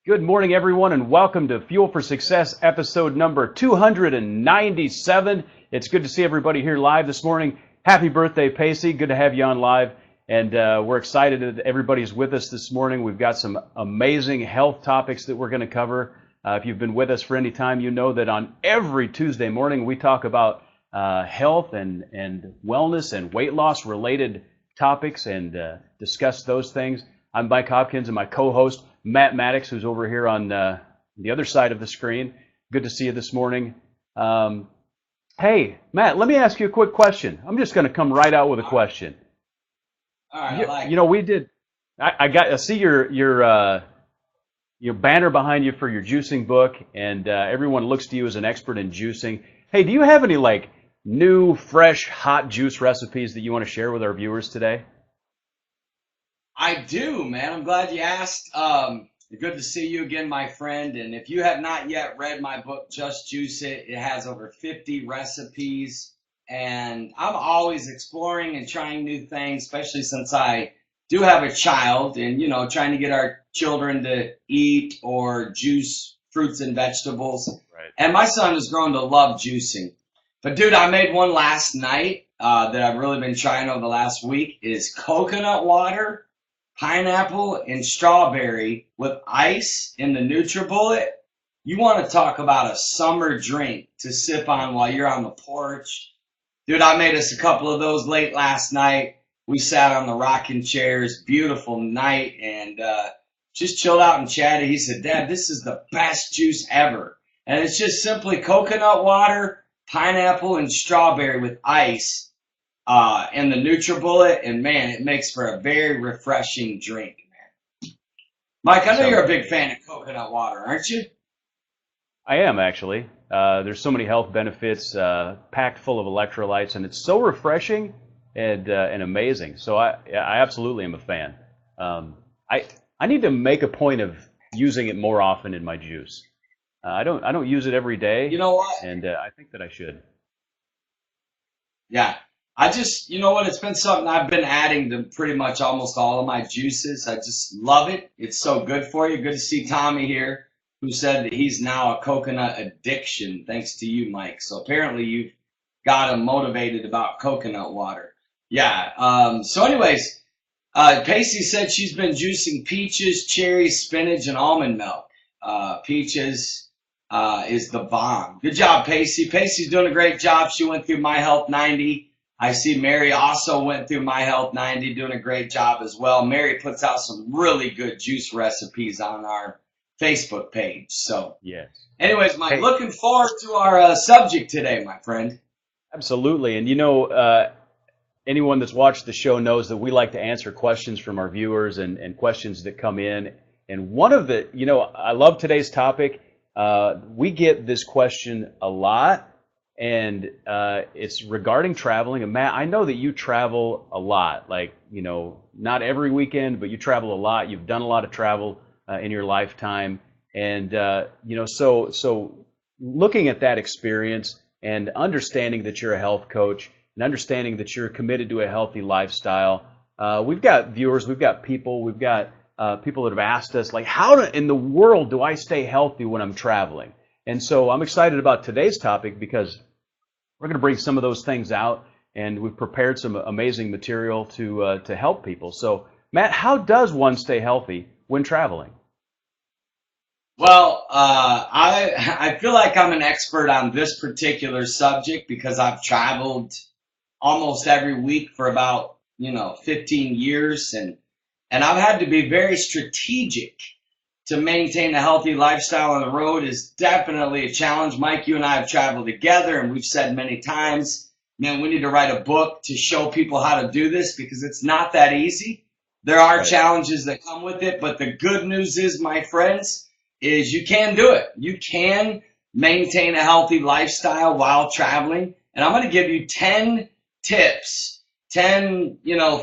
Good morning, everyone, and welcome to Fuel for Success, episode number 297. It's good to see everybody here live this morning. Happy birthday, Pacey. Good to have you on live. And we're excited that everybody's with us this morning. We've got some amazing health topics that we're going to cover. If you've been with us for any time, you know that on every Tuesday morning we talk about health and wellness and weight loss related topics and discuss those things. I'm Mike Hopkins and my co-host Matt Maddox, who's over here on the other side of the screen. Good to see you this morning. Hey, Matt, let me ask you a quick question. I'm just going to come right out with a question. All right, We did. I see your banner behind you for your juicing book, and everyone looks to you as an expert in juicing. Hey, do you have any new, fresh, hot juice recipes that you want to share with our viewers today? I do, man. I'm glad you asked. Good to see you again, my friend. And if you have not yet read my book, Just Juice It, it has over 50 recipes. And I'm always exploring and trying new things, especially since I do have a child and, trying to get our children to eat or juice fruits and vegetables. Right. And my son has grown to love juicing. But, dude, I made one last night that I've really been trying over the last week. It is coconut water, pineapple, and strawberry with ice in the Nutri-Bullet. You want to talk about a summer drink to sip on while you're on the porch. Dude, I made us a couple of those late last night. We sat on the rocking chairs, beautiful night, and just chilled out and chatted. He said, Dad, this is the best juice ever. And it's just simply coconut water, pineapple, and strawberry with ice and the Nutri-Bullet. And, man, it makes for a very refreshing drink, man. Mike, I know you're a big fan of coconut water, aren't you? I am, actually. There's so many health benefits, packed full of electrolytes, and it's so refreshing and amazing. So I absolutely am a fan. I need to make a point of using it more often in my juice. I don't use it every day. You know what? And I think that I should. Yeah. You know what? It's been something I've been adding to pretty much almost all of my juices. I just love it. It's so good for you. Good to see Tommy here, who said that he's now a coconut addiction, thanks to you, Mike. So apparently you've got him motivated about coconut water. Yeah. So anyways, Pacey said she's been juicing peaches, cherries, spinach, and almond milk. Peaches is the bomb. Good job, Pacey. Pacey's doing a great job. She went through My Health 90. I see Mary also went through My Health 90, doing a great job as well. Mary puts out some really good juice recipes on our Facebook page. So, yes. Anyways, Mike, looking forward to our subject today, my friend. Absolutely. And anyone that's watched the show knows that we like to answer questions from our viewers and questions that come in. And one of the, I love today's topic. We get this question a lot, and it's regarding traveling. And Matt, I know that you travel a lot, not every weekend, but you travel a lot. You've done a lot of travel in your lifetime. And, so looking at that experience and understanding that you're a health coach and understanding that you're committed to a healthy lifestyle, we've got viewers, we've got people that have asked us, how in the world do I stay healthy when I'm traveling? And so I'm excited about today's topic because we're going to bring some of those things out, and we've prepared some amazing material to help people. So, Matt, how does one stay healthy when traveling? Well, I feel like I'm an expert on this particular subject because I've traveled almost every week for about 15 years, and I've had to be very strategic to maintain a healthy lifestyle on the road. Is definitely a challenge. Mike, you and I have traveled together, and we've said many times, man, we need to write a book to show people how to do this because it's not that easy. There are challenges that come with it, but the good news is, my friends, is you can do it. You can maintain a healthy lifestyle while traveling. And I'm going to give you 10 tips, 10,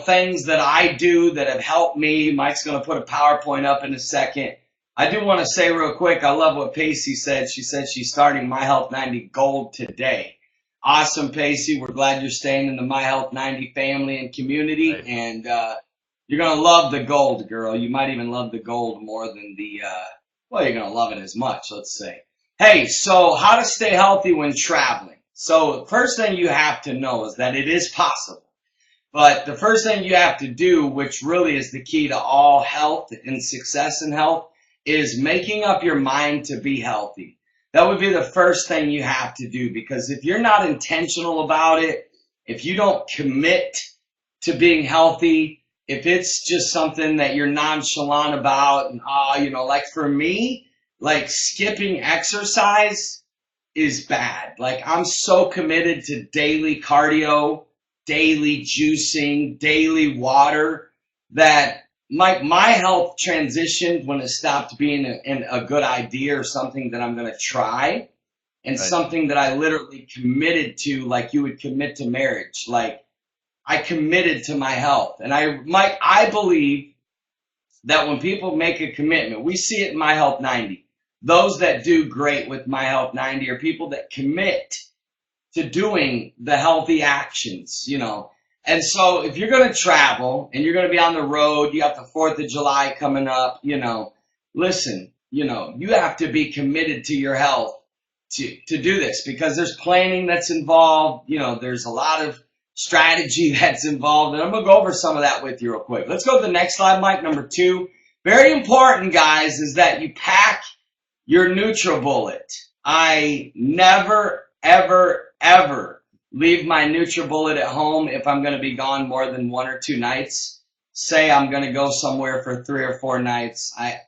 things that I do that have helped me. Mike's going to put a PowerPoint up in a second. I do want to say real quick, I love what Pacey said. She said she's starting My Health 90 Gold today. Awesome, Pacey. We're glad you're staying in the My Health 90 family and community. Right. And you're going to love the gold, girl. You might even love the gold more than the Well, you're going to love it as much, let's say. Hey, so how to stay healthy when traveling. So, first thing you have to know is that it is possible. But the first thing you have to do, which really is the key to all health and success in health, is making up your mind to be healthy. That would be the first thing you have to do, because if you're not intentional about it, if you don't commit to being healthy, if it's just something that you're nonchalant about, and like for me, like skipping exercise is bad. Like I'm so committed to daily cardio, daily juicing, daily water that my health transitioned when it stopped being a good idea or something that I'm going to try, and Right. something that I literally committed to, like you would commit to marriage. Like I committed to my health. And I believe that when people make a commitment, we see it in My Health 90. Those that do great with My Health 90 are people that commit to doing the healthy actions. And so if you're going to travel and you're going to be on the road, you have the 4th of July coming up, listen, you have to be committed to your health to do this, because there's planning that's involved. There's a lot of strategy that's involved. And I'm going to go over some of that with you real quick. Let's go to the next slide, Mike, number 2. Very important, guys, is that you pack your Nutri-Bullet. I never, ever, ever leave my Nutri-Bullet at home if I'm going to be gone more than 1 or 2 nights. Say I'm going to go somewhere for 3 or 4 nights. My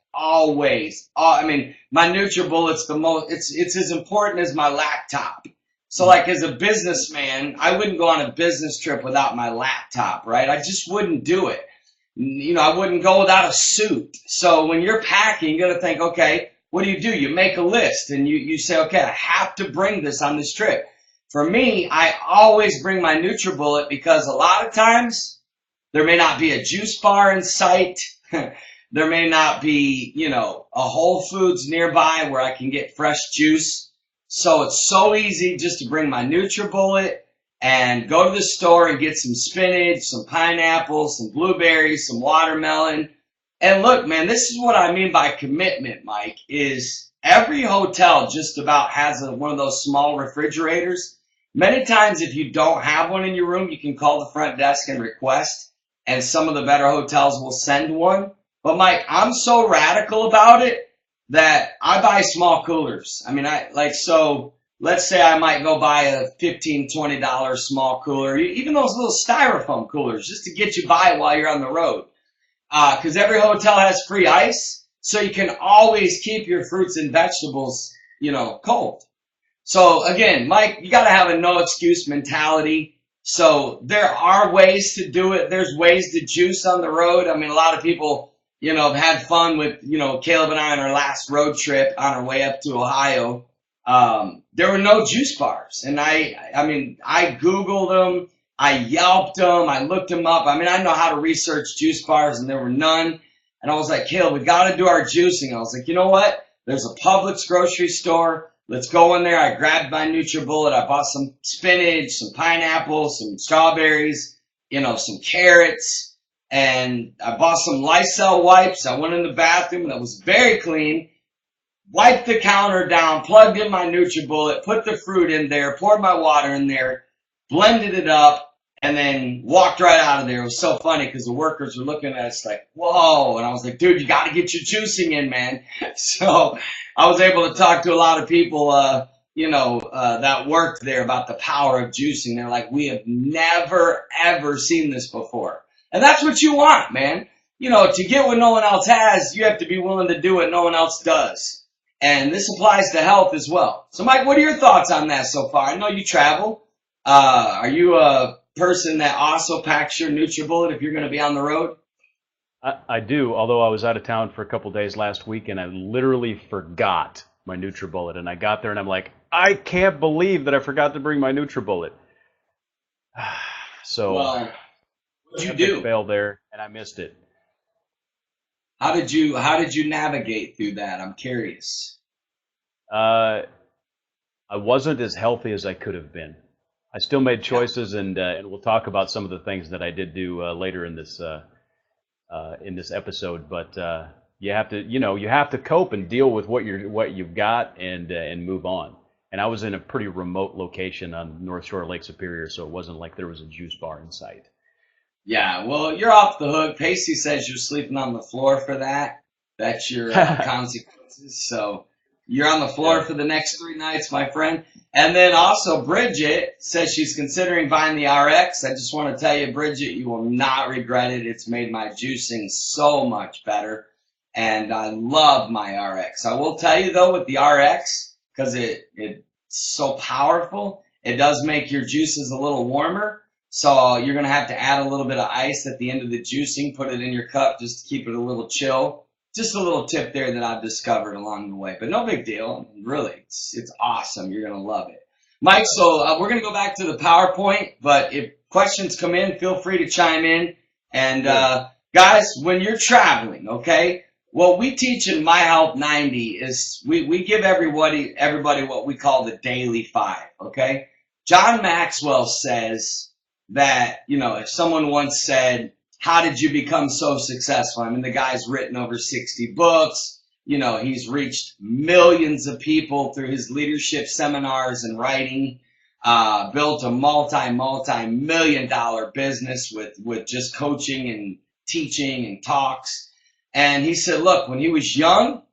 Nutri-Bullet's it's as important as my laptop. So like as a businessman, I wouldn't go on a business trip without my laptop, right? I just wouldn't do it. I wouldn't go without a suit. So when you're packing, you're going to think, okay, what do? You make a list and you say, okay, I have to bring this on this trip. For me, I always bring my Nutri-Bullet, because a lot of times there may not be a juice bar in sight. There may not be, a Whole Foods nearby where I can get fresh juice. So it's so easy just to bring my Nutri-Bullet and go to the store and get some spinach, some pineapples, some blueberries, some watermelon. And look, man, this is what I mean by commitment, Mike, is every hotel just about has one of those small refrigerators. Many times if you don't have one in your room, you can call the front desk and request, and some of the better hotels will send one. But Mike, I'm so radical about it that I buy small coolers. So let's say I might go buy a $15-$20 small cooler, even those little styrofoam coolers, just to get you by while you're on the road. Because every hotel has free ice, so you can always keep your fruits and vegetables, cold. So again, Mike, you got to have a no excuse mentality. So there are ways to do it. There's ways to juice on the road. A lot of people, have had fun with, Caleb and I on our last road trip on our way up to Ohio. There were no juice bars. And I Googled them. I Yelped them. I looked them up. I know how to research juice bars, and there were none. And I was like, Caleb, we got to do our juicing. I was like, you know what? There's a Publix grocery store. Let's go in there. I grabbed my Nutri-Bullet. I bought some spinach, some pineapples, some strawberries, some carrots, and I bought some Lysol wipes. I went in the bathroom, and it was very clean. Wiped the counter down, plugged in my Nutri-Bullet, put the fruit in there, poured my water in there, blended it up, and then walked right out of there. It was so funny because the workers were looking at us like, whoa. And I was like, dude, you got to get your juicing in, man. So I was able to talk to a lot of people, that worked there about the power of juicing. They're like, we have never, ever seen this before. And that's what you want, man. To get what no one else has, you have to be willing to do what no one else does. And this applies to health as well. So, Mike, what are your thoughts on that so far? I know you travel. Are you a person that also packs your Nutri-Bullet if you're going to be on the road? I do, although I was out of town for a couple days last week, and I literally forgot my Nutri-Bullet. And I got there, and I'm like, I can't believe that I forgot to bring my Nutri-Bullet. So, well, what'd you do? Failed there, and I missed it. How did you navigate through that? I'm curious. I wasn't as healthy as I could have been. I still made choices, and we'll talk about some of the things that I did do later in this episode. But You have to, you have to cope and deal with what you've got and move on. And I was in a pretty remote location on the North Shore of Lake Superior, so it wasn't like there was a juice bar in sight. Yeah, well, you're off the hook. Pacey says you're sleeping on the floor for that. That's your consequences. So you're on the floor Yeah. for the next 3 nights, my friend. And then also Bridget says she's considering buying the RX. I just want to tell you, Bridget, you will not regret it. It's made my juicing so much better. And I love my RX. I will tell you, though, with the RX, because it's so powerful, it does make your juices a little warmer. So you're going to have to add a little bit of ice at the end of the juicing, put it in your cup just to keep it a little chill. Just a little tip there that I've discovered along the way, but no big deal. Really, it's awesome. You're going to love it. Mike, so we're going to go back to the PowerPoint, but if questions come in, feel free to chime in. And guys, when you're traveling, okay, what we teach in My Health 90 is we give everybody what we call the daily 5, okay? John Maxwell says that, if someone once said, how did you become so successful? I mean, the guy's written over 60 books. He's reached millions of people through his leadership seminars and writing, built a multi-million-dollar business with just coaching and teaching and talks. And he said, look, when he was young,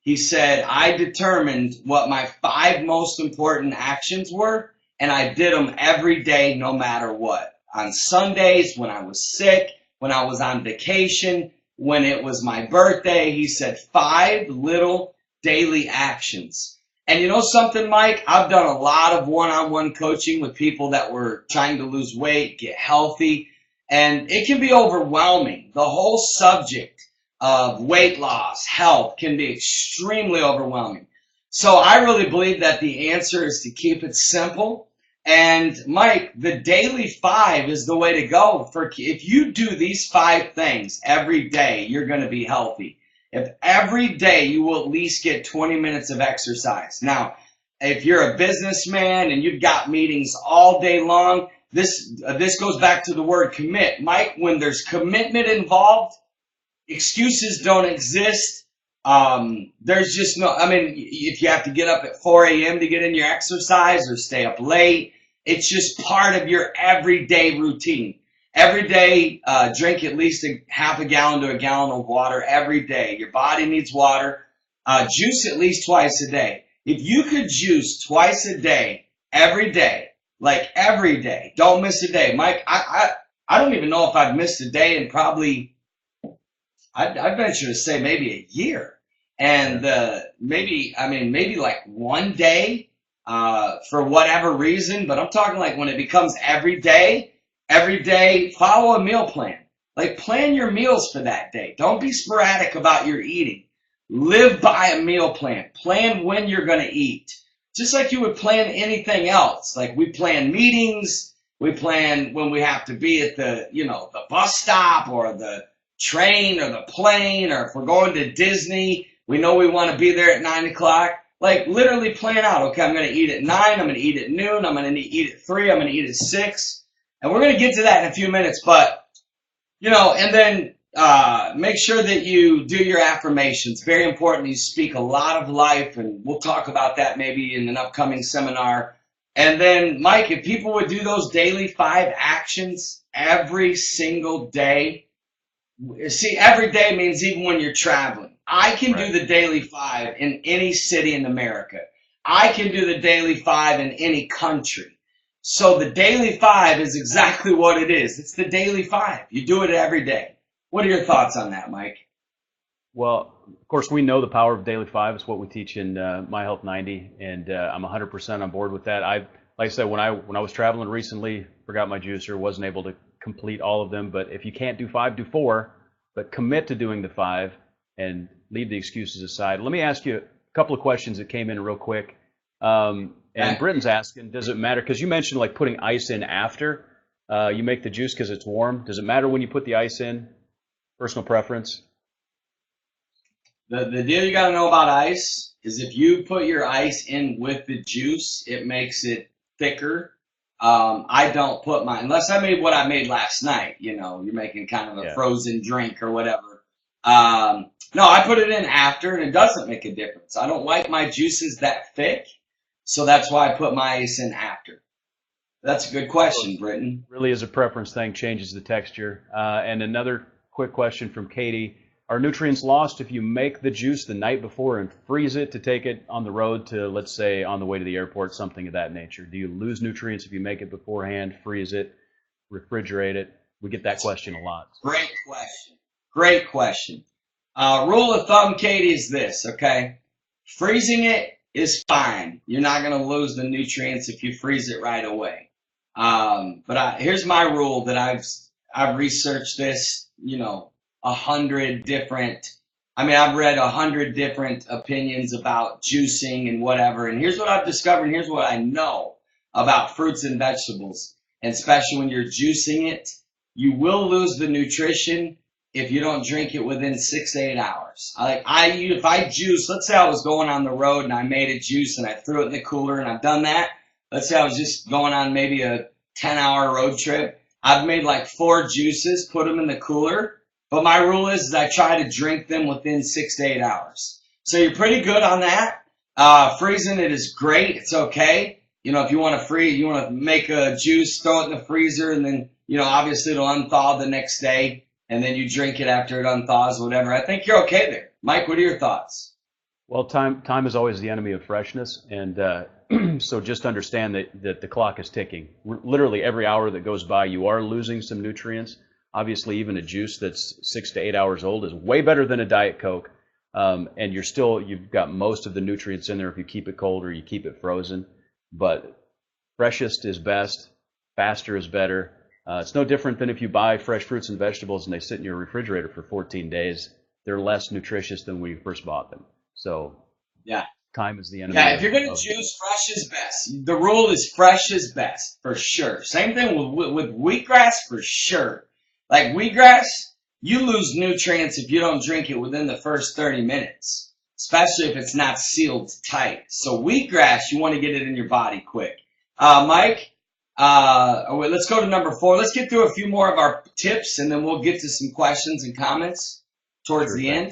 he said, I determined what my 5 most important actions were, and I did them every day, no matter what. On Sundays, when I was sick, when I was on vacation, when it was my birthday, he said 5 little daily actions. And you know something, Mike? I've done a lot of one-on-one coaching with people that were trying to lose weight, get healthy, and it can be overwhelming. The whole subject of weight loss, health, can be extremely overwhelming. So I really believe that the answer is to keep it simple. And Mike, the daily 5 is the way to go. If you do these 5 things every day, you're going to be healthy. If every day you will at least get 20 minutes of exercise. Now, if you're a businessman and you've got meetings all day long, this goes back to the word commit. Mike, when there's commitment involved, excuses don't exist. There's just no, if you have to get up at 4 a.m. to get in your exercise or stay up late, it's just part of your everyday routine. Every day, drink at least half a gallon to a gallon of water every day. Your body needs water. Juice at least twice a day. If you could juice twice a day, every day, like every day, don't miss a day. Mike, I don't even know if I've missed a day in probably, I'd venture to say maybe a year. And maybe like one day for whatever reason. But I'm talking like when it becomes every day, follow a meal plan. Like plan your meals for that day. Don't be sporadic about your eating. Live by a meal plan. Plan when you're going to eat. Just like you would plan anything else. Like we plan meetings. We plan when we have to be at the bus stop or the train or the plane, or if we're going to Disney, we know we want to be there at 9 o'clock. Like literally plan out, okay, I'm going to eat at 9, I'm going to eat at noon, I'm going to eat at 3, I'm going to eat at 6. And we're going to get to that in a few minutes, but, and then make sure that you do your affirmations. Very important. You speak a lot of life, and we'll talk about that maybe in an upcoming seminar. And then, Mike, if people would do those daily 5 actions every single day, see, every day means even when you're traveling. I can do the daily 5 in any city in America. I can do the daily 5 in any country. So the daily 5 is exactly what it is. It's the daily 5. You do it every day. What are your thoughts on that, Mike? Well, of course, we know the power of daily 5. It's what we teach in My Health 90, and I'm 100% on board with that. Like I said, when I was traveling recently, forgot my juicer, wasn't able to complete all of them. But if you can't do 5, do 4. But commit to doing the 5 and leave the excuses aside. Let me ask you a couple of questions that came in real quick. And Britton's asking, does it matter? Because you mentioned like putting ice in after you make the juice because it's warm. Does it matter when you put the ice in? Personal preference? The deal you got to know about ice is if you put your ice in with the juice, it makes it thicker. I don't put mine, unless I made what I made last night, you're making kind of a frozen drink or whatever. No, I put it in after, and it doesn't make a difference. I don't like my juices that thick, so that's why I put my ice in after. That's a good question, Britton. Really is a preference thing, changes the texture. And another quick question from Katie. Are nutrients lost if you make the juice the night before and freeze it to take it on the road to, let's say, on the way to the airport, something of that nature? Do you lose nutrients if you make it beforehand, freeze it, refrigerate it? We get that question a lot. Great question. Great question. Rule of thumb, Katie, is this, okay? Freezing it is fine. You're not going to lose the nutrients if you freeze it right away. Here's my rule that I've researched this, 100 different, I've read 100 different opinions about juicing and whatever. And here's what I've discovered. And here's what I know about fruits and vegetables. And especially when you're juicing it, you will lose the nutrition if you don't drink it within 6 to 8 hours. If I juice, let's say I was going on the road and I made a juice and I threw it in the cooler, and I've done that. Let's say I was just going on maybe a 10-hour road trip. I've made like 4 juices, put them in the cooler. But my rule is I try to drink them within 6 to 8 hours. So you're pretty good on that. Freezing it is great. It's okay. If you want to make a juice, throw it in the freezer, and then, obviously it'll unthaw the next day, and then you drink it after it unthaws, whatever. I think you're okay there. Mike, what are your thoughts? Well, time is always the enemy of freshness, and so just understand that the clock is ticking. Literally every hour that goes by, you are losing some nutrients. Obviously, even a juice that's 6 to 8 hours old is way better than a Diet Coke, and you've got most of the nutrients in there if you keep it cold or you keep it frozen. But freshest is best, faster is better. It's no different than if you buy fresh fruits and vegetables and they sit in your refrigerator for 14 days. They're less nutritious than when you first bought them. So yeah, time is the enemy. Yeah, if you're going to juice, fresh is best. The rule is fresh is best, for sure. Same thing with wheatgrass, for sure. Like wheatgrass, you lose nutrients if you don't drink it within the first 30 minutes, especially if it's not sealed tight. So wheatgrass, you want to get it in your body quick. Mike, let's go to number 4. Let's get through a few more of our tips, and then we'll get to some questions and comments towards the end.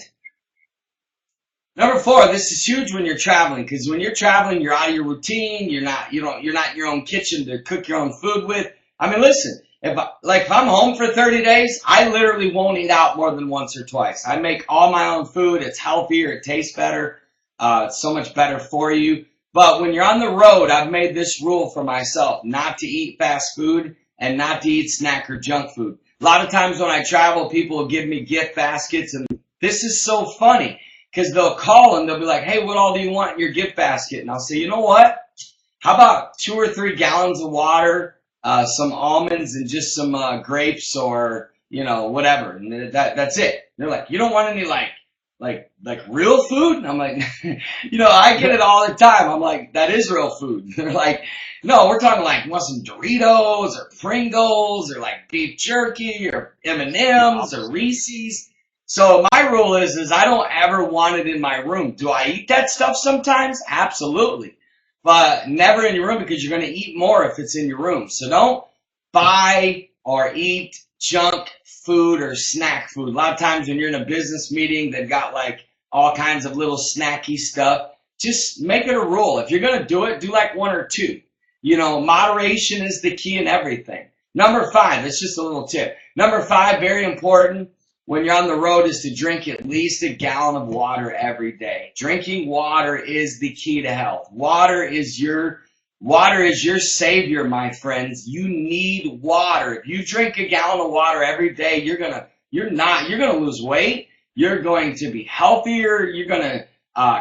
Number 4, this is huge when you're traveling, because when you're traveling, you're out of your routine. You're not in your own kitchen to cook your own food with. Listen. If I'm home for 30 days, I literally won't eat out more than once or twice. I make all my own food. It's healthier. It tastes better. It's so much better for you. But when you're on the road, I've made this rule for myself, not to eat fast food and not to eat snack or junk food. A lot of times when I travel, people will give me gift baskets, and this is so funny because they'll call and they'll be like, hey, what all do you want in your gift basket? And I'll say, you know what? How about 2 or 3 gallons of water, some almonds, and just some grapes or, whatever. And that's it. They're like, you don't want any like real food? And I'm like, I get it all the time. I'm like, that is real food. They're like, no, we're talking like, you want some Doritos or Pringles or like beef jerky or M&Ms or Reese's. So my rule is I don't ever want it in my room. Do I eat that stuff sometimes? Absolutely. But never in your room, because you're going to eat more if it's in your room. So don't buy or eat junk food or snack food. A lot of times when you're in a business meeting, they've got like all kinds of little snacky stuff. Just make it a rule. If you're going to do it, do like 1 or 2. Moderation is the key in everything. Number 5, it's just a little tip. Number 5, very important when you're on the road, is to drink at least a gallon of water every day. Drinking water is the key to health. Water is your savior, my friends. You need water. If you drink a gallon of water every day, you're gonna lose weight. You're going to be healthier. You're gonna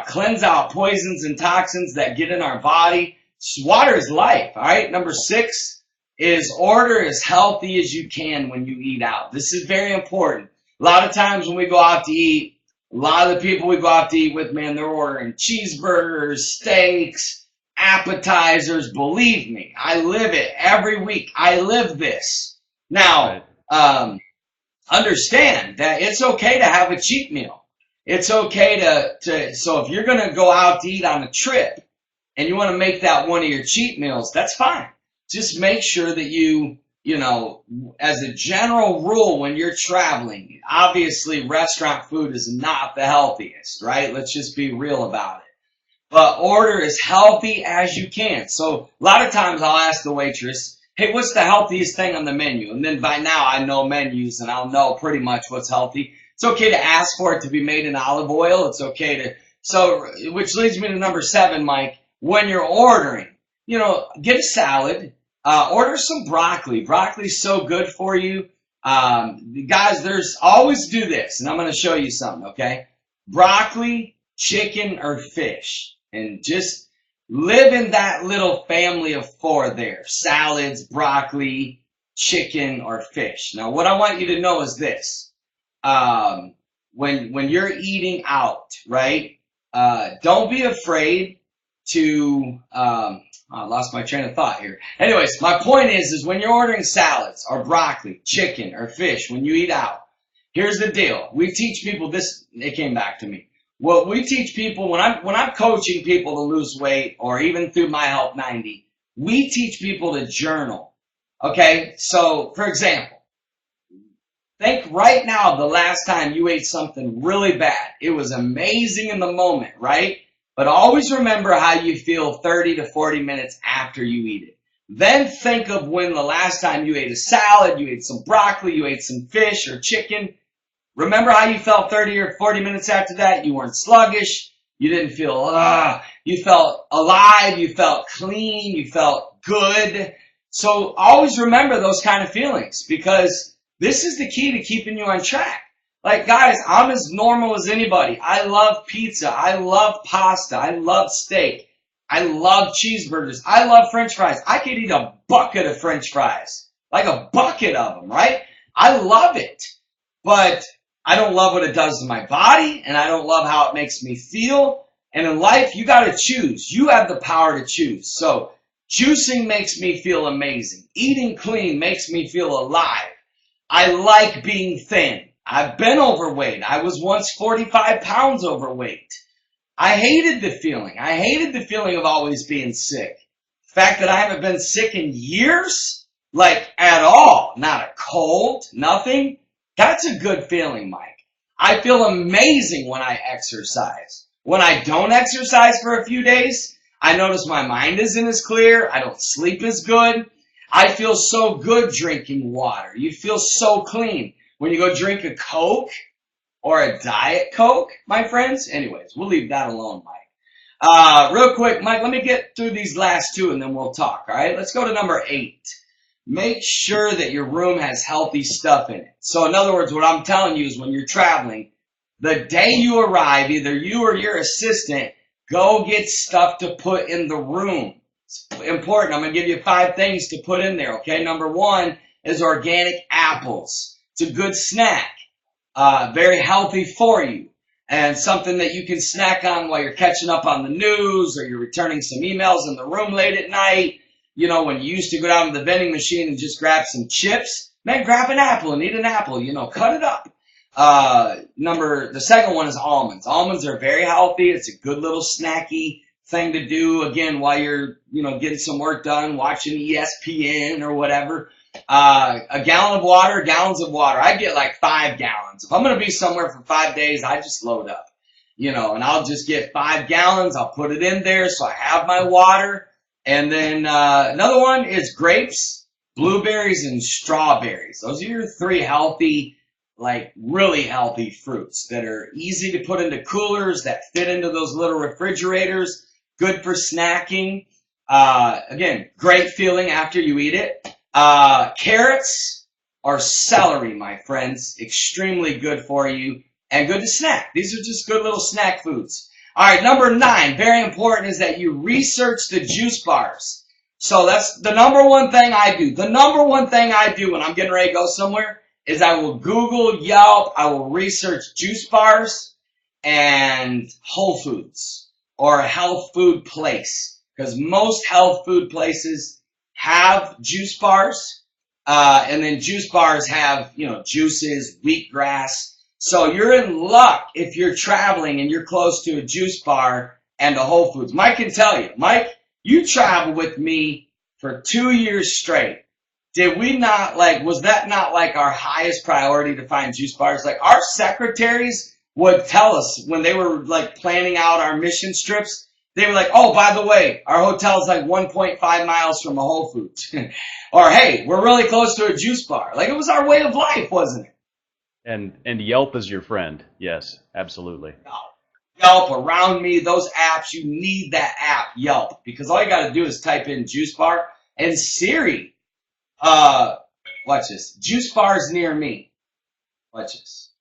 cleanse out poisons and toxins that get in our body. Water is life. All right. Number 6 is order as healthy as you can when you eat out. This is very important. A lot of times when we go out to eat, a lot of the people we go out to eat with, man, they're ordering cheeseburgers, steaks, appetizers. Believe me, I live it every week. I live this. Now, understand that it's okay to have a cheat meal. It's okay so if you're going to go out to eat on a trip and you want to make that one of your cheat meals, that's fine. Just make sure that you you know, as a general rule, when you're traveling, obviously restaurant food is not the healthiest, right? Let's just be real about it. But order as healthy as you can. So a lot of times I'll ask the waitress, hey, what's the healthiest thing on the menu? And then by now I know menus and I'll know pretty much what's healthy. It's okay to ask for it to be made in olive oil. It's okay to, so, which leads me to number 7, Mike. When you're ordering, you know, get a salad, order some broccoli. Broccoli's so good for you. Guys, there's always do this, and I'm going to show you something, okay? Broccoli, chicken, or fish. And just live in that little family of 4 there. Salads, broccoli, chicken, or fish. Now, what I want you to know is this. When you're eating out, right, don't be afraid to, I lost my train of thought here. Anyways, my point is when you're ordering salads or broccoli, chicken, or fish, when you eat out, here's the deal. We teach people this, it came back to me. What we teach people when I'm coaching people to lose weight, or even through My Health 90, we teach people to journal. Okay? So, for example, think right now the last time you ate something really bad. It was amazing in the moment, right? But always remember how you feel 30 to 40 minutes after you eat it. Then think of when the last time you ate a salad, you ate some broccoli, you ate some fish or chicken. Remember how you felt 30 or 40 minutes after that? You weren't sluggish. You didn't feel, you felt alive. You felt clean. You felt good. So always remember those kind of feelings, because this is the key to keeping you on track. Like, guys, I'm as normal as anybody. I love pizza. I love pasta. I love steak. I love cheeseburgers. I love French fries. I could eat a bucket of French fries. Like a bucket of them, right? I love it. But I don't love what it does to my body, and I don't love how it makes me feel. And in life, you got to choose. You have the power to choose. So juicing makes me feel amazing. Eating clean makes me feel alive. I like being thin. I've been overweight. I was once 45 pounds overweight. I hated the feeling. I hated the feeling of always being sick. The fact that I haven't been sick in years, like at all, not a cold, nothing. That's a good feeling, Mike. I feel amazing when I exercise. When I don't exercise for a few days, I notice my mind isn't as clear. I don't sleep as good. I feel so good drinking water. You feel so clean. When you go drink a Coke or a Diet Coke, my friends. Anyways, we'll leave that alone, Mike. Real quick, Mike, let me get through these last 2 and then we'll talk, all right? Let's go to number 8. Make sure that your room has healthy stuff in it. So in other words, what I'm telling you is when you're traveling, the day you arrive, either you or your assistant, go get stuff to put in the room. It's important. I'm going to give you 5 things to put in there, okay? Number 1 is organic apples. It's a good snack. Very healthy for you. And something that you can snack on while you're catching up on the news, or you're returning some emails in the room late at night. You know, when you used to go down to the vending machine and just grab some chips, man, grab an apple and eat an apple, you know, cut it up. The second one is almonds. Almonds are very healthy. It's a good little snacky thing to do, again, while you're, you know, getting some work done, watching ESPN or whatever. A gallon of water, gallons of water. I get like 5 gallons. If I'm going to be somewhere for 5 days, I just load up, you know, and I'll just get 5 gallons. I'll put it in there so I have my water. And then another one is grapes, blueberries, and strawberries. Those are your 3 healthy, like really healthy fruits that are easy to put into coolers, that fit into those little refrigerators, good for snacking. Again, great feeling after you eat it. Carrots or celery, my friends, extremely good for you and good to snack. These are just good little snack foods. All right, number 9, very important, is that you research the juice bars. So that's the number 1 thing I do. The number 1 thing I do when I'm getting ready to go somewhere is I will Google, Yelp, I will research juice bars and Whole Foods or a health food place, because most health food places have juice bars, and then juice bars have, you know, juices, wheatgrass. So you're in luck if you're traveling and you're close to a juice bar and a Whole Foods. Mike can tell you, Mike, you traveled with me for 2 years straight. did we not, like, was that not like our highest priority to find juice bars? Like, our secretaries would tell us when they were like planning out our mission trips, they were like, oh, by the way, our hotel is like 1.5 miles from a Whole Foods. Or, hey, we're really close to a juice bar. Like, it was our way of life, wasn't it? And Yelp is your friend. Yes, absolutely. Yelp, Around Me, those apps, you need that app, Yelp, because all you got to do is type in juice bar and Siri. Watch this. Juice bars near me. Watch this.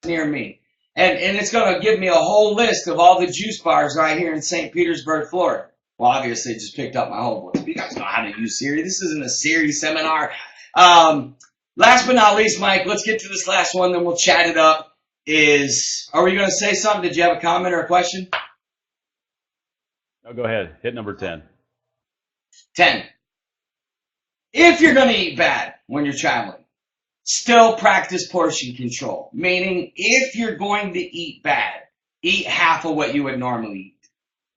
Near me. And it's going to give me a whole list of all the juice bars right here in St. Petersburg, Florida. Well, obviously, it just picked up my whole voice. You guys know how to use Siri. This isn't a Siri seminar. Last but not least, Mike, let's get to this last one, then we'll chat it up. Are we going to say something? Did you have a comment or a question? Oh, go ahead. Hit number 10. 10. If you're going to eat bad when you're traveling, still practice portion control. Meaning, if you're going to eat bad, eat half of what you would normally eat.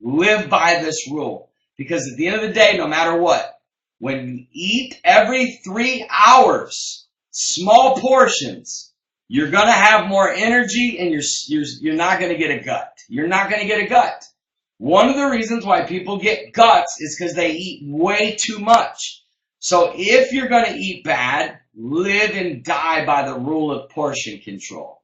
Live by this rule. Because at the end of the day, no matter what, when you eat every 3 hours, small portions, you're going to have more energy and you're not going to get a gut. You're not going to get a gut. One of the reasons why people get guts is because they eat way too much. So if you're going to eat bad, live and die by the rule of portion control.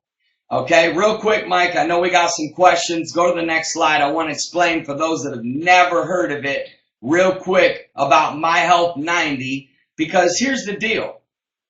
Okay, real quick, Mike, I know we got some questions. Go to the next slide. I want to explain for those that have never heard of it real quick about My Health 90, because here's the deal.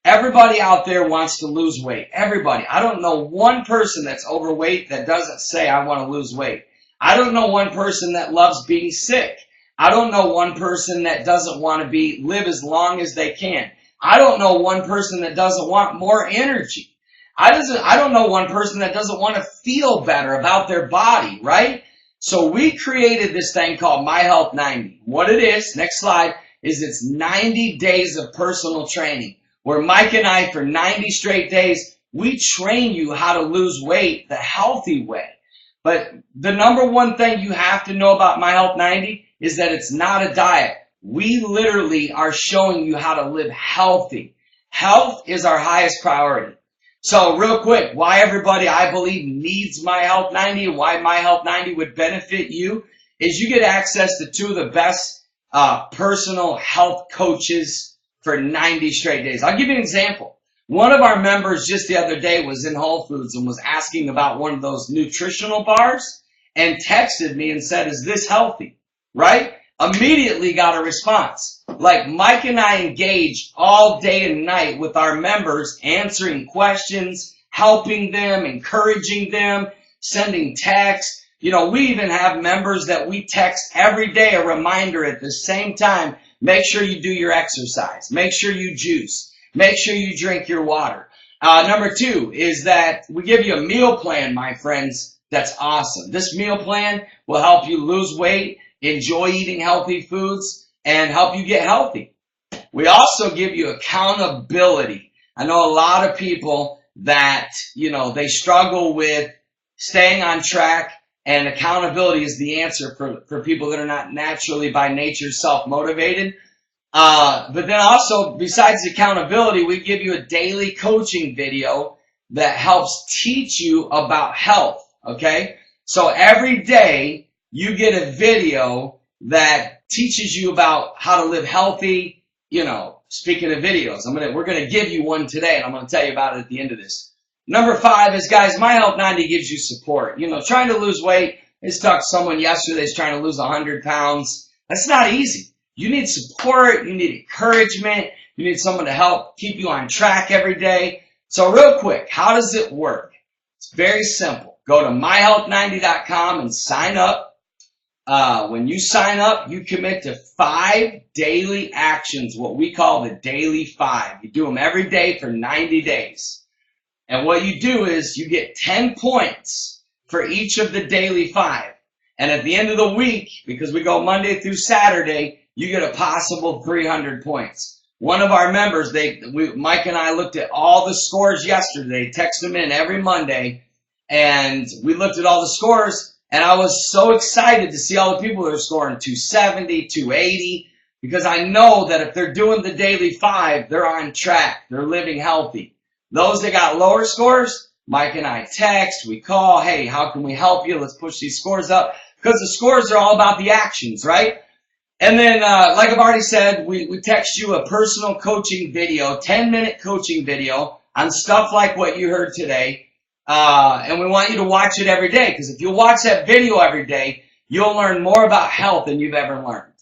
Everybody out there wants to lose weight. Everybody. I don't know one person that's overweight that doesn't say, I want to lose weight. I don't know one person that loves being sick. I don't know one person that doesn't want to live as long as they can. I don't know one person that doesn't want more energy. I don't know one person that doesn't want to feel better about their body, right? So we created this thing called My Health 90. What it is, next slide, is it's 90 days of personal training, where Mike and I, for 90 straight days, we train you how to lose weight the healthy way. But the number one thing you have to know about My Health 90 is that it's not a diet. We literally are showing you how to live healthy. Health is our highest priority. So real quick, why everybody, I believe, needs My Health 90 and why My Health 90 would benefit you is you get access to two of the best personal health coaches for 90 straight days. I'll give you an example. One of our members just the other day was in Whole Foods and was asking about one of those nutritional bars and texted me and said, is this healthy? Right? Immediately got a response. Like Mike and I engage all day and night with our members, answering questions, helping them, encouraging them, sending texts. You know, we even have members that we text every day a reminder at the same time. Make sure you do your exercise. Make sure you juice. Make sure you drink your water. Number 2 is that we give you a meal plan, my friends. That's awesome. This meal plan will help you lose weight, enjoy eating healthy foods, and help you get healthy. We also give you accountability. I know a lot of people that, they struggle with staying on track, and accountability is the answer for people that are not naturally by nature self-motivated. But then also, besides accountability, we give you a daily coaching video that helps teach you about health, okay? So every day, you get a video that teaches you about how to live healthy. Speaking of videos, we're gonna give you one today, and I'm gonna tell you about it at the end of this. Number 5 is, guys, My Health 90 gives you support. Trying to lose weight. I just talked to someone yesterday that's trying to lose 100 pounds. That's not easy. You need support. You need encouragement. You need someone to help keep you on track every day. So real quick, how does it work? It's very simple. Go to myhealth90.com and sign up. When you sign up, you commit to 5 daily actions, what we call the daily 5. You do them every day for 90 days. And what you do is you get 10 points for each of the daily 5. And at the end of the week, because we go Monday through Saturday, you get a possible 300 points. One of our members, Mike and I looked at all the scores yesterday, text them in every Monday, and we looked at all the scores, And I was so excited to see all the people that are scoring 270, 280, because I know that if they're doing the daily 5, they're on track. They're living healthy. Those that got lower scores, Mike and I text, we call, hey, how can we help you? Let's push these scores up. Because the scores are all about the actions, right? And then, like I've already said, we text you a personal coaching video, 10-minute coaching video on stuff like what you heard today. And we want you to watch it every day, because if you watch that video every day, you'll learn more about health than you've ever learned.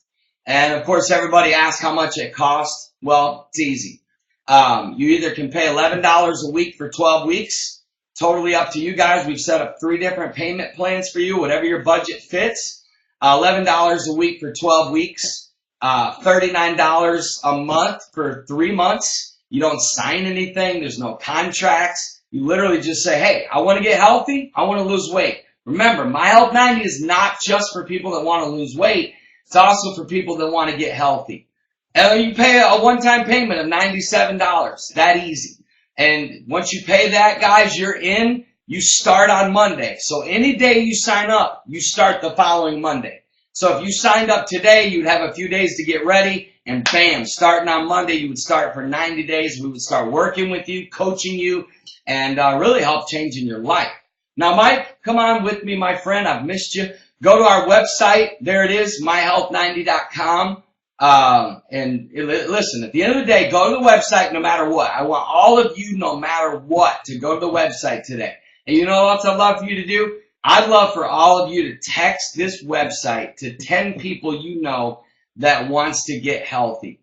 And of course, everybody asks how much it costs. Well, it's easy. You either can pay $11 a week for 12 weeks. Totally up to you guys. We've set up 3 different payment plans for you, whatever your budget fits. $11 a week for 12 weeks. $39 a month for 3 months. You don't sign anything. There's no contracts. You literally just say, hey, I want to get healthy. I want to lose weight. Remember, My Health 90 is not just for people that want to lose weight. It's also for people that want to get healthy. And you pay a one-time payment of $97. That easy. And once you pay that, guys, you're in. You start on Monday. So any day you sign up, you start the following Monday. So if you signed up today, you'd have a few days to get ready. And bam, starting on Monday, you would start for 90 days. We would start working with you, coaching you, and really help changing your life. Now, Mike, come on with me, my friend. I've missed you. Go to our website. There it is, myhealth90.com. Listen, at the end of the day, go to the website no matter what. I want all of you, no matter what, to go to the website today. And you know what else I'd love for you to do? I'd love for all of you to text this website to 10 people you know that wants to get healthy.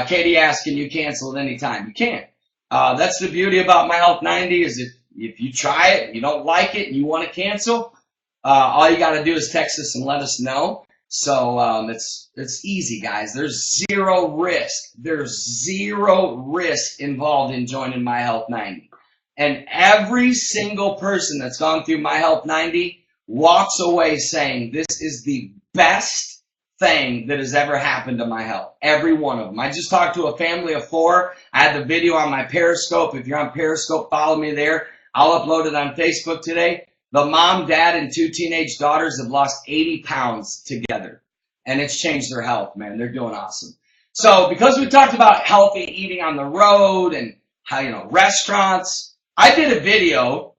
Katie asked, can you cancel at any time? You can. That's the beauty about My Health 90 is if you try it, you don't like it, and you want to cancel, all you got to do is text us and let us know. So it's easy, guys. There's zero risk. There's zero risk involved in joining My Health 90. And every single person that's gone through My Health 90 walks away saying, this is the best thing that has ever happened to my health. Every one of them. I just talked to a family of 4. I had the video on my Periscope. If you're on Periscope, follow me there. I'll upload it on Facebook today. The mom, dad, and 2 teenage daughters have lost 80 pounds together. And it's changed their health, man. They're doing awesome. So because we talked about healthy eating on the road and how, restaurants, I did a video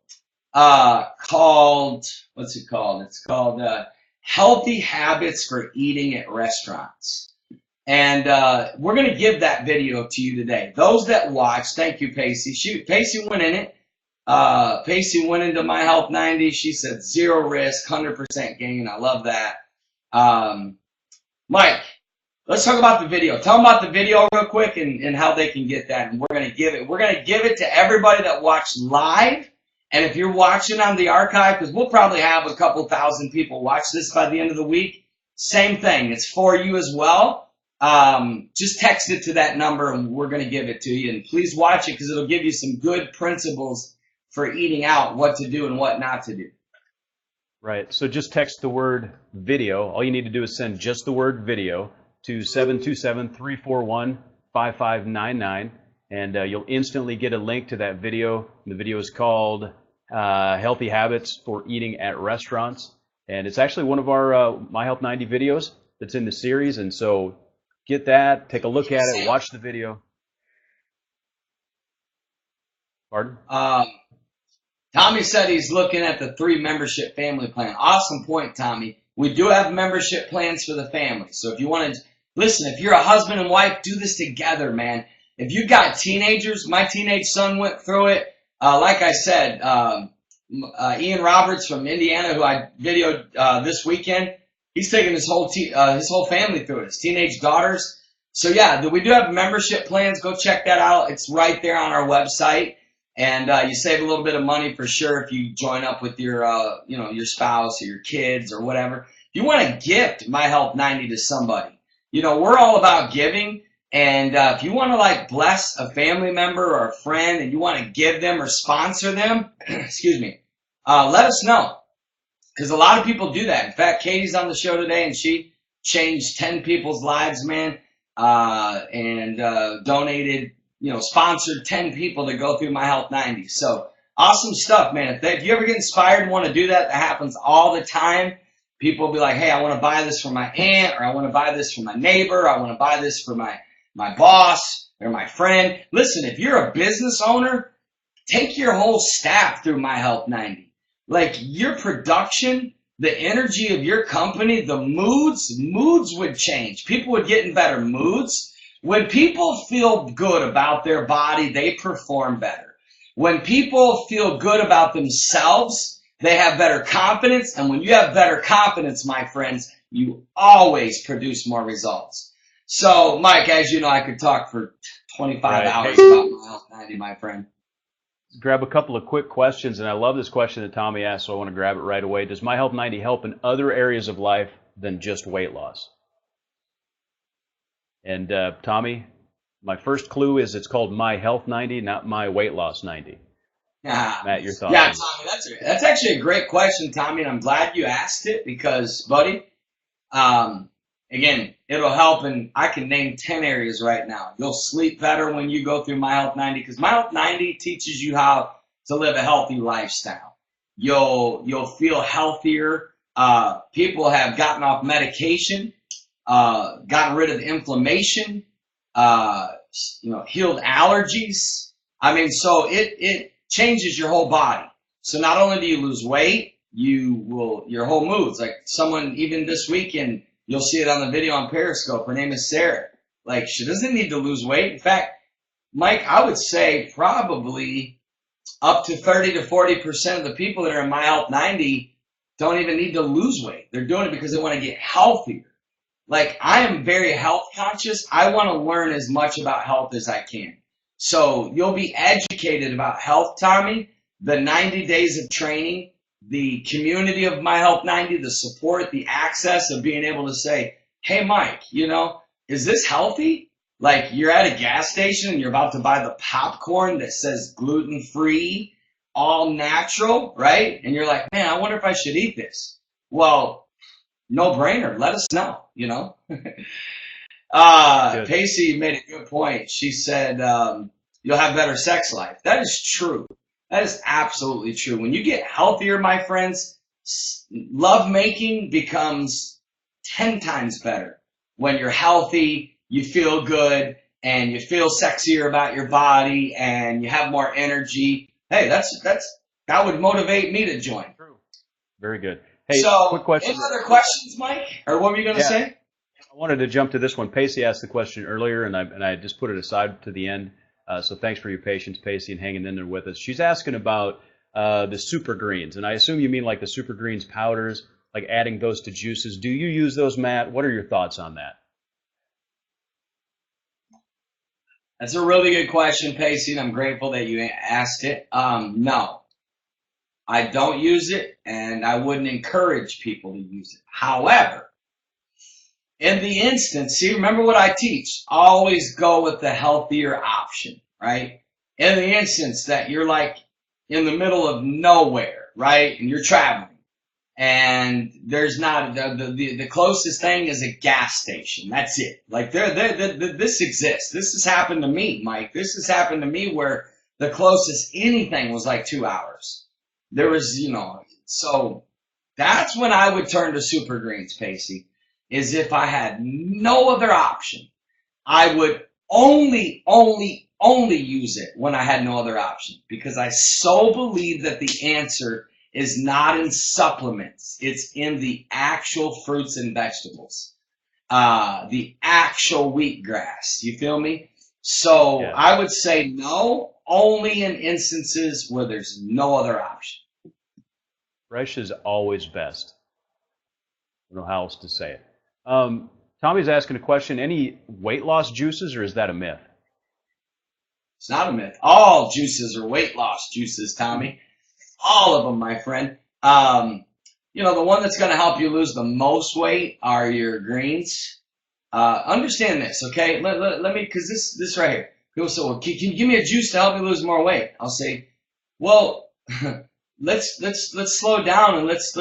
called, what's it called? It's called Healthy Habits for Eating at Restaurants. And we're going to give that video to you today. Those that watch, thank you, Pacey. Shoot, Pacey went in it. Pacey went into My Health 90. She said 0 risk, 100% gain. I love that. Mike, let's talk about the video. Tell them about the video real quick and how they can get that. And we're going to give it. We're going to give it to everybody that watched live. And if you're watching on the archive, because we'll probably have a couple thousand people watch this by the end of the week, same thing. It's for you as well. Just text it to that number and we're going to give it to you. And please watch it because it'll give you some good principles for eating out, what to do and what not to do. Right. So just text the word video. All you need to do is send just the word video to 727-341-5599. And you'll instantly get a link to that video. The video is called Healthy Habits for Eating at Restaurants. And it's actually one of our My Health 90 videos that's in the series. And so get that, take a look at it, watch the video. Pardon? Tommy said he's looking at the 3 membership family plan. Awesome point, Tommy. We do have membership plans for the family. So if you want to, listen, if you're a husband and wife, do this together, man. If you've got teenagers, my teenage son went through it. Like I said, Ian Roberts from Indiana, who I videoed this weekend, he's taking his whole family through it, his teenage daughters. So yeah, we do have membership plans. Go check that out. It's right there on our website. And you save a little bit of money for sure if you join up with your, your spouse or your kids or whatever. If you want to gift My Health 90 to somebody, we're all about giving. And if you want to bless a family member or a friend and you want to give them or sponsor them, excuse me, let us know. Because a lot of people do that. In fact, Katie's on the show today and she changed 10 people's lives, man, and donated, sponsored 10 people to go through My Health 90. So Awesome stuff, man. If you ever get inspired and want to do that, that happens all the time. People will be like, hey, I want to buy this for my aunt, or I want to buy this for my neighbor, I want to buy this for my boss or my friend. Listen, if you're a business owner, take your whole staff through My Health 90. Like your production, the energy of your company, the moods would change. People would get in better moods. When people feel good about their body, they perform better. When people feel good about themselves, they have better confidence. And when you have better confidence, my friends, you always produce more results. So, Mike, as you know, I could talk for 25 hours about My Health 90, my friend. Grab a couple of quick questions, and I love this question that Tommy asked, so I want to grab it right away. Does My Health 90 help in other areas of life than just weight loss? And Tommy, my first clue is it's called My Health 90, not My Weight Loss 90. Matt, your thoughts? Yeah, Tommy, that's actually a great question, Tommy, and I'm glad you asked it because, buddy, again, it'll help, and I can name 10 areas right now. You'll sleep better when you go through My Health 90 because My Health 90 teaches you how to live a healthy lifestyle. You'll feel healthier. People have gotten off medication, gotten rid of inflammation, healed allergies. I mean, so it changes your whole body. So not only do you lose weight, your whole moods. Like someone even this weekend, you'll see it on the video on Periscope. Her name is Sarah. Like she doesn't need to lose weight. In fact, Mike, I would say probably up to 30 to 40% of the people that are in My Health 90 don't even need to lose weight. They're doing it because they want to get healthier. Like I am very health conscious. I want to learn as much about health as I can. So you'll be educated about health, Tommy, the 90 days of training, the community of My Health 90, the support, the access of being able to say, hey, Mike, is this healthy? Like you're at a gas station and you're about to buy the popcorn that says gluten-free, all natural, right? And you're like, man, I wonder if I should eat this. Well, no brainer. Let us know, Pacey made a good point. She said, you'll have better sex life. That is true. That is absolutely true. When you get healthier, my friends, love making becomes 10 times better. When you're healthy, you feel good and you feel sexier about your body and you have more energy. Hey, that would motivate me to join. True. Very good. Hey, so, quick question. Any other questions, Mike? Or what were you going to say? I wanted to jump to this one. Pacey asked the question earlier, and I just put it aside to the end. So thanks for your patience, Pacey, and hanging in there with us. She's asking about the super greens, and I assume you mean like the super greens powders, like adding those to juices. Do you use those, Matt? What are your thoughts on that? That's a really good question, Pacey, and I'm grateful that you asked it. No, I don't use it, and I wouldn't encourage people to use it. However, in the instance, see, remember what I teach. Always go with the healthier option, right? In the instance that you're like in the middle of nowhere, right? And you're traveling. And there's not, the closest thing is a gas station. That's it. Like this exists. This has happened to me, Mike. This has happened to me where the closest anything was like 2 hours. There was, so that's when I would turn to super greens, Pacey. Is if I had no other option, I would only use it when I had no other option because I so believe that the answer is not in supplements. It's in the actual fruits and vegetables, the actual wheatgrass. You feel me? So yeah. I would say no, only in instances where there's no other option. Fresh is always best. I don't know how else to say it. Tommy's asking a question. Any weight loss juices, or is that a myth? It's not a myth. All juices are weight loss juices, Tommy. All of them, my friend. The one that's going to help you lose the most weight are your greens. Understand this, okay? Let me, because this right here. People say, well, can you give me a juice to help me lose more weight? I'll say, well, let's slow down and let's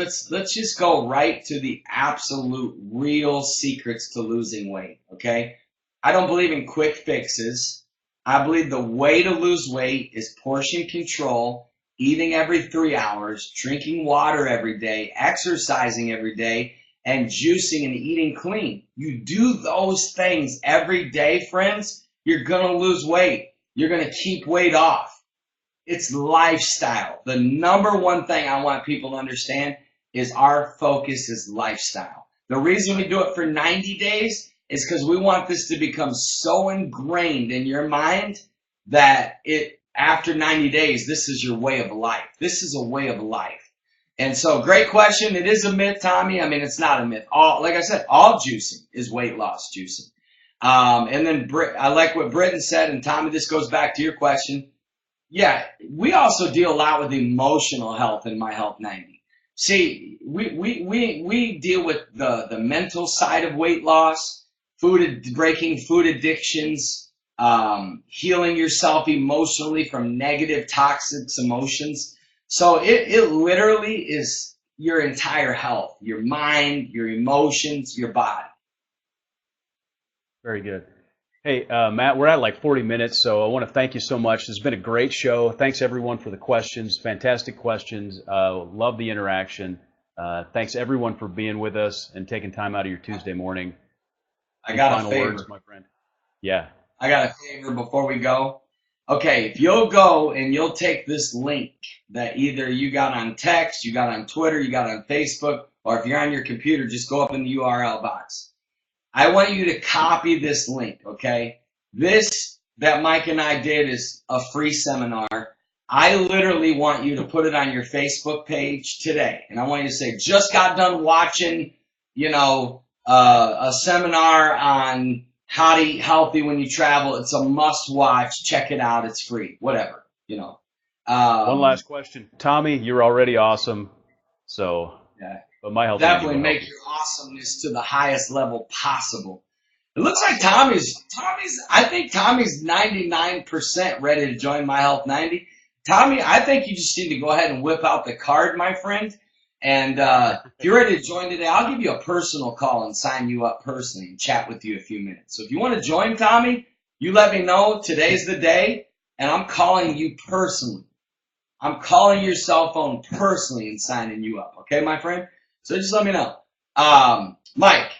just go right to the absolute real secrets to losing weight, okay? I don't believe in quick fixes. I believe the way to lose weight is portion control eating every 3 hours, drinking water every day, exercising every day, and juicing and eating clean. You do those things every day, friends, you're going to lose weight. You're going to keep weight off. It's lifestyle. The number one thing I want people to understand is our focus is lifestyle. The reason we do it for 90 days is because we want this to become so ingrained in your mind that after 90 days, this is your way of life. This is a way of life. And so, great question. It is a myth, Tommy. I mean, it's not a myth. Like I said, all juicing is weight loss juicing. And then I like what Britton said, and Tommy, this goes back to your question. Yeah, we also deal a lot with emotional health in My Health 90. See, we deal with the mental side of weight loss, breaking food addictions, healing yourself emotionally from negative, toxic emotions. So it literally is your entire health, your mind, your emotions, your body. Very good. Hey, Matt, we're at like 40 minutes, so I want to thank you so much. This has been a great show. Thanks, everyone, for the questions. Fantastic questions. Love the interaction. Thanks, everyone, for being with us and taking time out of your Tuesday morning. I got final a favor. Words, my friend. Yeah. I got a favor before we go. Okay, if you'll go and you'll take this link that either you got on text, you got on Twitter, you got on Facebook, or if you're on your computer, just go up in the URL box. I want you to copy this link, okay? This that Mike and I did is a free seminar. I literally want you to put it on your Facebook page today. And I want you to say, just got done watching, a seminar on how to eat healthy when you travel. It's a must watch. Check it out. It's free. Whatever, One last question. Tommy, you're already awesome. So, yeah. But My Health Definitely make your awesomeness to the highest level possible. It looks like I think Tommy's 99% ready to join My Health 90. Tommy, I think you just need to go ahead and whip out the card, my friend. And if you're ready to join today, I'll give you a personal call and sign you up personally and chat with you a few minutes. So if you want to join, Tommy, you let me know. Today's the day, and I'm calling you personally. I'm calling your cell phone personally and signing you up. Okay, my friend? So just let me know. Mike,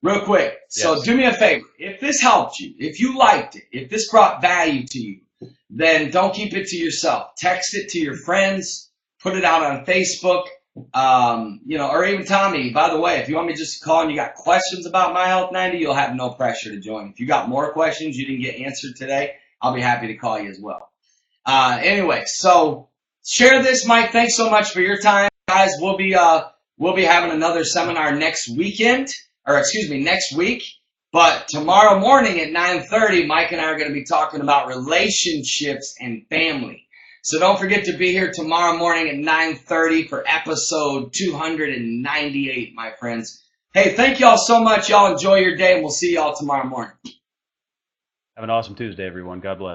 real quick. So do me a favor. If this helped you, if you liked it, if this brought value to you, then don't keep it to yourself. Text it to your friends. Put it out on Facebook. Or even Tommy, by the way, if you want me just to call and you got questions about My Health 90, you'll have no pressure to join. If you got more questions you didn't get answered today, I'll be happy to call you as well. Anyway, so share this, Mike. Thanks so much for your time. Guys, we'll be having another seminar next week. But tomorrow morning at 9:30, Mike and I are going to be talking about relationships and family. So don't forget to be here tomorrow morning at 9:30 for episode 298, my friends. Hey, thank y'all so much. Y'all enjoy your day, and we'll see y'all tomorrow morning. Have an awesome Tuesday, everyone. God bless.